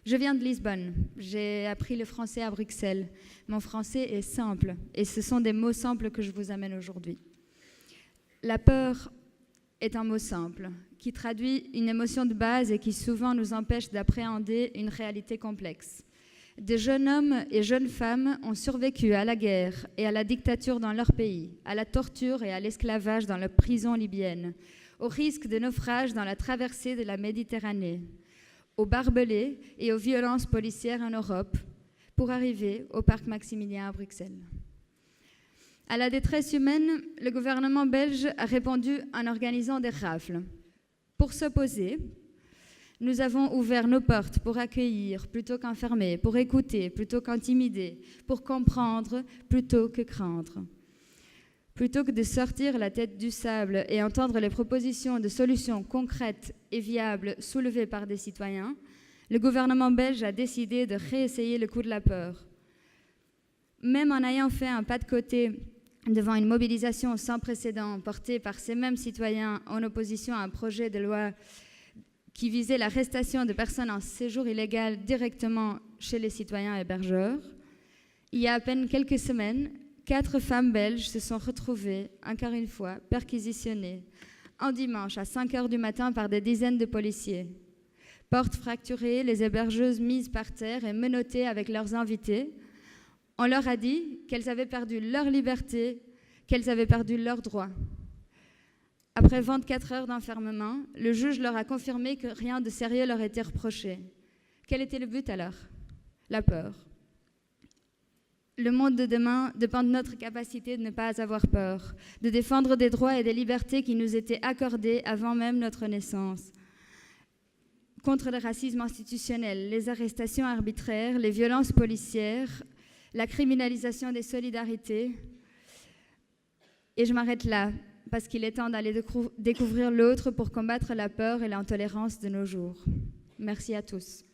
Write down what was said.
Je viens de Lisbonne. J'ai appris le français à Bruxelles. Mon français est simple et ce sont des mots simples que je vous amène aujourd'hui. La peur est un mot simple qui traduit une émotion de base et qui souvent nous empêche d'appréhender une réalité complexe. Des jeunes hommes et jeunes femmes ont survécu à la guerre et à la dictature dans leur pays, à la torture et à l'esclavage dans la prison libyenne, au risque de naufrage dans la traversée de la Méditerranée, aux barbelés et aux violences policières en Europe, pour arriver au parc Maximilien à Bruxelles. À la détresse humaine, le gouvernement belge a répondu en organisant des rafles. Pour s'opposer, nous avons ouvert nos portes pour accueillir plutôt qu'enfermer, pour écouter plutôt qu'intimider, pour comprendre plutôt que craindre. Plutôt que de sortir la tête du sable et entendre les propositions de solutions concrètes et viables soulevées par des citoyens, le gouvernement belge a décidé de réessayer le coup de la peur. Même en ayant fait un pas de côté devant une mobilisation sans précédent portée par ces mêmes citoyens en opposition à un projet de loi qui visait l'arrestation de personnes en séjour illégal directement chez les citoyens hébergeurs, il y a à peine quelques semaines, 4 femmes belges se sont retrouvées, encore une fois, perquisitionnées, un dimanche à 5 heures du matin par des dizaines de policiers. Portes fracturées, les hébergeuses mises par terre et menottées avec leurs invités. On leur a dit qu'elles avaient perdu leur liberté, qu'elles avaient perdu leurs droits. Après 24 heures d'enfermement, le juge leur a confirmé que rien de sérieux leur était reproché. Quel était le but alors? La peur. Le monde de demain dépend de notre capacité de ne pas avoir peur, de défendre des droits et des libertés qui nous étaient accordés avant même notre naissance. Contre le racisme institutionnel, les arrestations arbitraires, les violences policières, la criminalisation des solidarités. Et je m'arrête là, parce qu'il est temps d'aller découvrir l'autre pour combattre la peur et l'intolérance de nos jours. Merci à tous.